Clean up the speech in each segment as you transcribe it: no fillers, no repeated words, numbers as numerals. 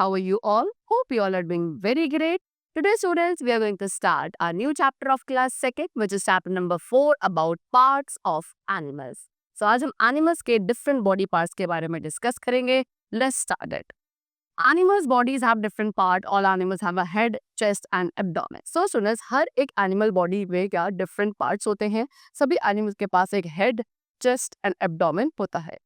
how are you all? Hope you all are doing very great. Today, students, we are going to start our new chapter of class second, which is chapter number 4 about parts of animals. So, आज हम animals के different body parts के बारे में discuss करेंगे. Let's start it. Animals' bodies have different part. All animals have a head, chest and abdomen. So, students, हर एक animal body में क्या different parts होते हैं. सभी animals के पास एक head, chest and abdomen होता है.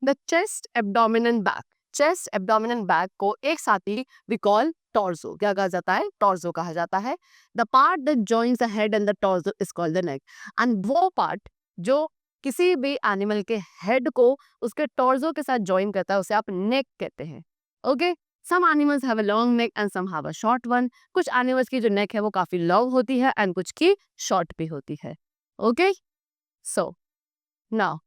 The chest, abdomen and back. Chest, abdomen and back को एक साथ ही we call torso. क्या कहा जाता है? Torso कहा जाता है. The part that joins the head and the torso is called the neck. And वो part जो किसी भी एनिमल के हेड को उसके टॉर्सो के साथ जॉइन करता है उसे आप नेक कहते हैं. Okay, some animals have a long neck and some have a short one. कुछ एनिमल्स की जो नेक है वो काफी लॉन्ग होती है एंड कुछ की शॉर्ट भी होती है. Okay, so now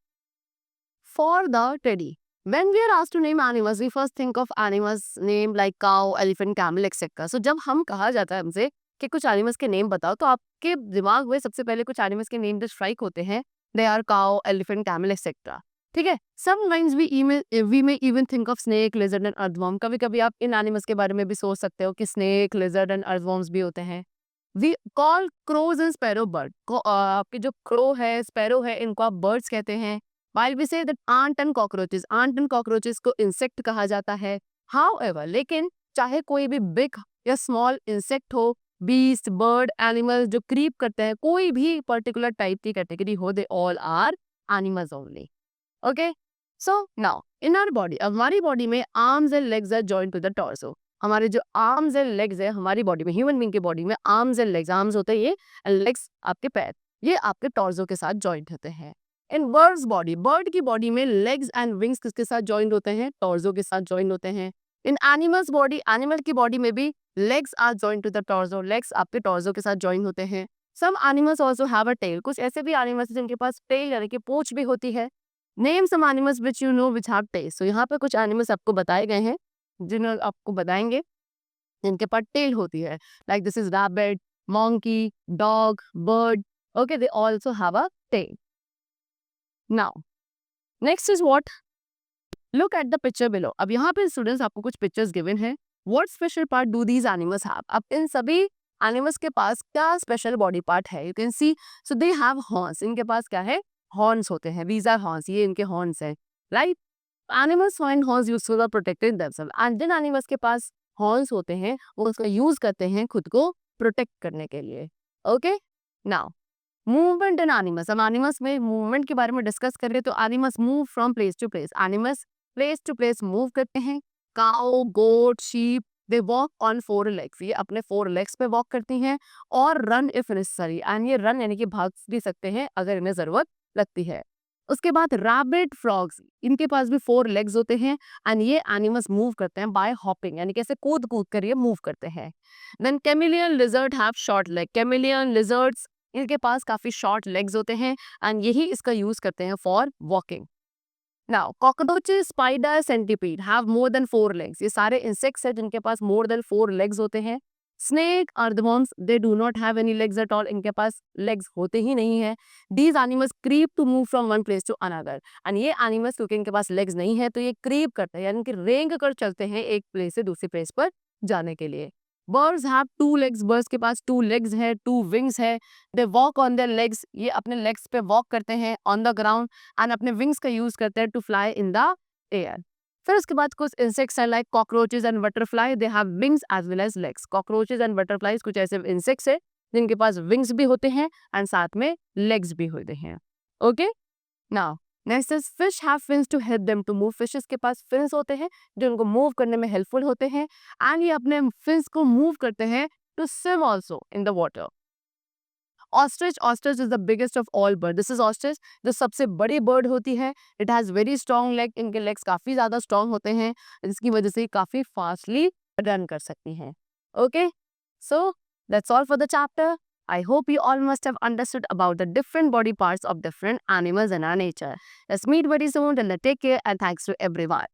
for the teddy. When we are asked to name animals, we first think of animals name like cow, elephant, camel, etc. So जब हम कहा जाता है हमसे कि कुछ एनिमल्स के नेम बताओ तो आपके दिमाग में सबसे पहले कुछ एनिमल्स के नेम जो स्ट्राइक होते हैं they are cow, elephant, camel etcetera. ठीक है. Sometimes we may even think of snake, lizard and earthworm. कभी कभी आप इन एनिमल्स के बारे में भी सोच सकते हो कि स्नेक, लिजर्ड एंड अर्थवर्म्स भी होते हैं. We call crows and sparrow bird. आपके जो क्रो है, स्पैरो है, इनको आप बर्ड्स कहते हैं. While we say that ant and cockroaches को इंसेक्ट कहा जाता है. However, लेकिन चाहे कोई भी बिग या स्मॉल इंसेक्ट हो, बीस्ट, बर्ड, एनिमल जो क्रीप करते हैं, कोई भी पर्टिकुलर टाइप की कैटेगरी हो, they all are animals only. Okay, so now in our body, हमारी बॉडी में arms and legs are joint to the torso. हमारे जो आर्म्स एंड लेग्स है हमारी बॉडी में, ह्यूमन बीइंग की बॉडी में आर्म्स एंड लेग्स, आर्म्स होते हैं ये एंड लेग्स आपके पैर, ये आपके टॉर्सो के साथ जॉइंट होते हैं. इन बर्ड्स बॉडी, बर्ड की बॉडी में लेग्स एंड विंग्स किसके साथ जॉइंट होते हैं? टॉर्सो के साथ जॉइंट होते हैं. इन एनिमल्स बॉडी, एनिमल की बॉडी में भी legs are joint to the torso, legs आपके टॉर्सो के साथ जॉइंट होते हैं. Some animals also have a tail. कुछ ऐसे भी एनिमल्स हैं जिनके पास टेल यानी कि पूंछ भी होती है. Name some animals which you know which have tail. So यहाँ पे कुछ एनिमल्स आपको बताए गए हैं जिन्हें आपको बताएंगे जिनके पास टेल होती है. Like this is rabbit, monkey, dog, bird. Okay, they also have a tail. Now, next is what? Look at the picture below. अब यहाँ पे स्टूडेंट्स आपको कुछ पिक्चर्स गिवन है. What special part do these animals have? अब इन सभी animals के पास क्या स्पेशल बॉडी पार्ट है? You can see, so they have horns. इनके पास क्या है? Horns होते हैं. These are horns. ये इनके horns हैं, right? Animals find horns useful for protecting themselves. And जिन एनिमल्स के पास horns होते हैं वो उसका यूज करते हैं खुद को प्रोटेक्ट करने के लिए. Okay, now movement in animals. हम एनिमल्स में मूवमेंट के बारे में डिस्कस कर रहे हैं. तो animals move from place to place. Animals place to place move करते हैं. Cow, goat, sheep, they walk on 4 legs. ये अपने 4 legs पे वॉक करती हैं और रन इफ नेसेसरी. एंड ये रन यानी कि भाग भी सकते हैं अगर इन्हें जरूरत लगती है. उसके बाद रैबिट, फ्रॉग्स, इनके पास भी 4 legs होते हैं एंड ये एनिमल्स मूव करते हैं बाय हॉपिंग यानी कैसे कूद कूद कर ये मूव करते हैं. Then chameleon lizard have short leg. Chameleon lizards, इनके पास काफी शॉर्ट लेग्स होते हैं एंड यही इसका यूज करते हैं for walking. Now cockroaches, spider, centipede have more than 4 legs. ये सारे इंसेक्ट्स हैं जिनके पास मोर देन 4 legs होते हैं. Snake, earthworms, they do not have any legs at all. इनके पास लेग्स होते ही नहीं है. These animals creep to move from one place to another. And ये एनिमल्स क्योंकि इनके पास लेग्स नहीं है तो ये क्रीप करते हैं यानी कि रेंग कर चलते हैं एक प्लेस से दूसरी प्लेस पर जाने के लिए. Birds have 2 legs. बर्ड्स के पास 2 legs है, 2 wings है. They walk on their legs. ये अपने लेग्स पे वॉक करते हैं ऑन द ग्राउंड एंड अपने विंग्स का यूज करते हैं to fly in the air. फिर उसके बाद कुछ इंसेक्ट्स हैं like cockroaches and butterfly. They have wings as well as legs. Cockroaches and butterflies कुछ ऐसे इंसेक्ट्स हैं जिनके पास विंग्स भी होते हैं एंड साथ में लेग्स भी होते हैं. Okay, now next is fish have fins to help them to move. Fishes के पास फिन्स होते हैं जो उनको मूव करने में हेल्पफुल होते हैं एंड ये अपने फिन्स को मूव करते हैं to swim also in the water. Ostrich, ostrich is the biggest of all bird. This is ostrich जो सबसे बड़ी बर्ड होती है. It has very strong leg. इनके लेग्स काफी ज्यादा स्ट्रॉन्ग होते हैं जिसकी वजह से काफी फास्टली रन कर सकती हैं. Okay, so that's all for the chapter. I hope you all must have understood about the different body parts of different animals in our nature. Let's meet very soon. Till then, take care and thanks to everyone.